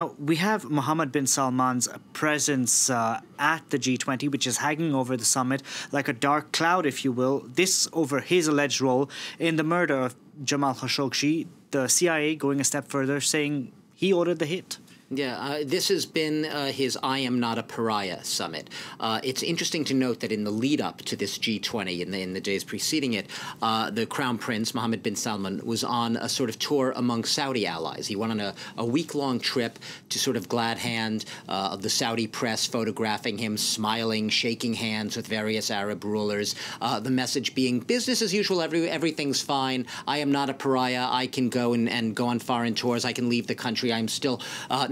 We have Mohammed bin Salman's presence at the G20, which is hanging over the summit like a dark cloud, if you will. This over his alleged role in the murder of Jamal Khashoggi, the CIA going a step further, saying he ordered the hit. Yeah, this has been his I Am Not a Pariah summit. It's interesting to note that in the lead-up to this G20, in the days preceding it, the Crown Prince, Mohammed bin Salman, was on a sort of tour among Saudi allies. He went on a week-long trip to sort of glad hand of the Saudi press photographing him, smiling, shaking hands with various Arab rulers, the message being business as usual, everything's fine, I am not a pariah, I can go and go on foreign tours, I can leave the country, I'm still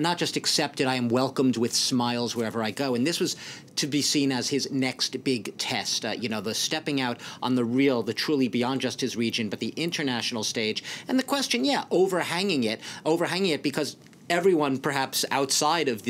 not just accepted, I am welcomed with smiles wherever I go. And this was to be seen as his next big test, you know, the stepping out on the real, the truly beyond just his region, but the international stage. And the question, yeah, overhanging it because everyone perhaps outside of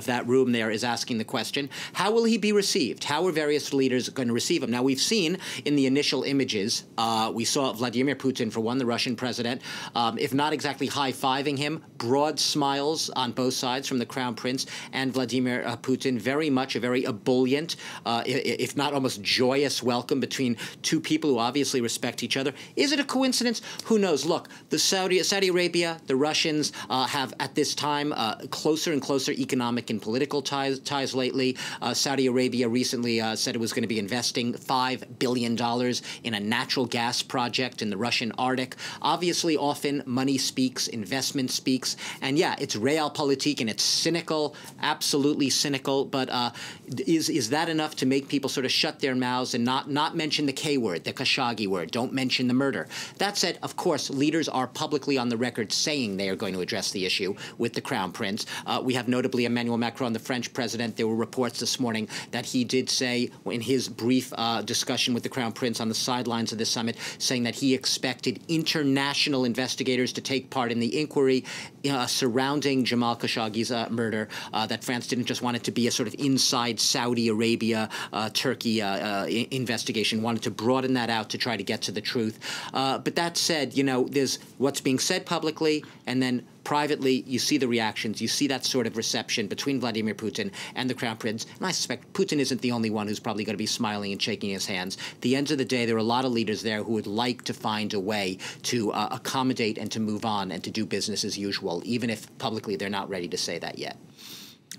that room there is asking the question, how will he be received? How are various leaders going to receive him? Now, we've seen in the initial images, we saw Vladimir Putin, for one, the Russian president, if not exactly high-fiving him, broad smiles on both sides from the Crown Prince and Vladimir Putin, very much a very ebullient, if not almost joyous welcome between two people who obviously respect each other. Is it a coincidence? Who knows? Look, the Saudi Arabia, the Russians have at this time closer and closer economic and political ties lately. Saudi Arabia recently said it was going to be investing $5 billion in a natural gas project in the Russian Arctic. Obviously, often money speaks, investment speaks, and yeah, it's realpolitik and it's cynical, absolutely cynical, but is that enough to make people sort of shut their mouths and not mention the K word, the Khashoggi word, don't mention the murder? That said, of course, leaders are publicly on the record saying they are going to address the issue with the Crown Prince. We have notably Emmanuel Macron, the French president. There were reports this morning that he did say in his brief discussion with the Crown Prince on the sidelines of the summit, saying that he expected international investigators to take part in the inquiry surrounding Jamal Khashoggi's murder, that France didn't just want it to be a sort of inside Saudi Arabia, Turkey investigation, wanted to broaden that out to try to get to the truth. But that said, you know, there's what's being said publicly, and then privately, you see the reactions. You see that sort of reception between Vladimir Putin and the Crown Prince. And I suspect Putin isn't the only one who's probably going to be smiling and shaking his hands. At the end of the day, there are a lot of leaders there who would like to find a way to accommodate and to move on and to do business as usual, even if publicly they're not ready to say that yet.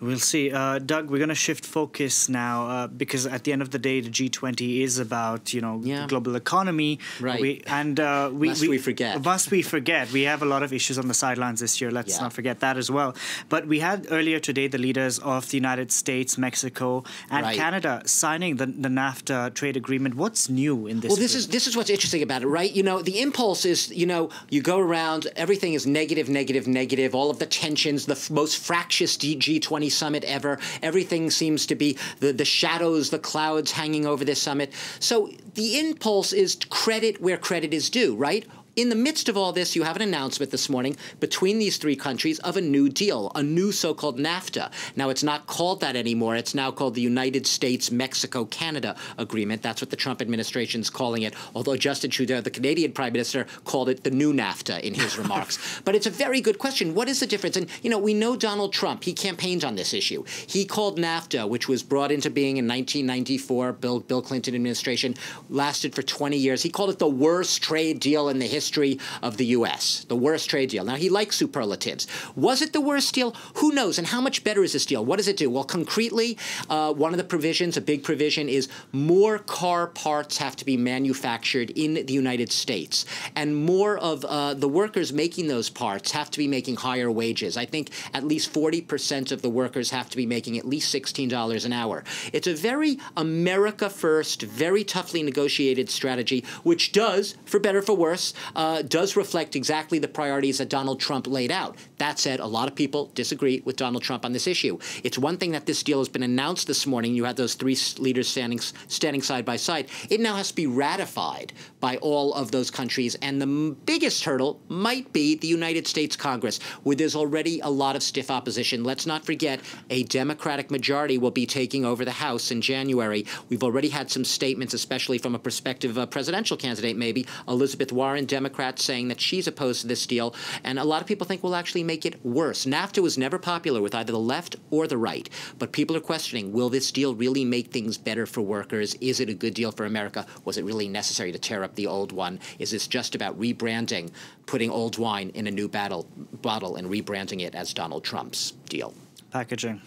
We'll see. Doug, we're going to shift focus now because at the end of the day, the G20 is about, you know, the global economy. Right. Must we forget. Must we forget. We have a lot of issues on the sidelines this year. Let's not forget that as well. But we had earlier today the leaders of the United States, Mexico, and Canada signing the NAFTA trade agreement. What's new in this? Well, this is what's interesting about it, right? You know, the impulse is, you know, you go around, everything is negative, negative, negative, all of the tensions, the most fractious G20 summit ever. Everything seems to be the shadows, the clouds hanging over this summit. So the impulse is credit where credit is due, right? In the midst of all this, you have an announcement this morning between these three countries of a new deal, a new so-called NAFTA. Now, it's not called that anymore. It's now called the United States-Mexico-Canada Agreement. That's what the Trump administration is calling it, although Justin Trudeau, the Canadian Prime Minister, called it the new NAFTA in his remarks. But it's a very good question. What is the difference? And, you know, we know Donald Trump. He campaigned on this issue. He called NAFTA, which was brought into being in 1994, Bill Clinton administration, lasted for 20 years. He called it the worst trade deal in the history of the U.S., the worst trade deal. Now, he likes superlatives. Was it the worst deal? Who knows? And how much better is this deal? What does it do? Well, concretely, one of the provisions, a big provision, is more car parts have to be manufactured in the United States. And more of the workers making those parts have to be making higher wages. I think at least 40% of the workers have to be making at least $16 an hour. It's a very America-first, very toughly negotiated strategy, which does, for better or for worse, does reflect exactly the priorities that Donald Trump laid out. That said, a lot of people disagree with Donald Trump on this issue. It's one thing that this deal has been announced this morning. You had those three leaders standing side by side. It now has to be ratified by all of those countries. And the biggest hurdle might be the United States Congress, where there's already a lot of stiff opposition. Let's not forget a Democratic majority will be taking over the House in January. We've already had some statements, especially from a prospective presidential candidate, maybe, Elizabeth Warren, Democrat, saying that she's opposed to this deal. And a lot of people think we'll actually make it worse. NAFTA was never popular with either the left or the right, but people are questioning, will this deal really make things better for workers? Is it a good deal for America? Was it really necessary to tear up the old one? Is this just about rebranding, putting old wine in a new bottle and rebranding it as Donald Trump's deal? Packaging.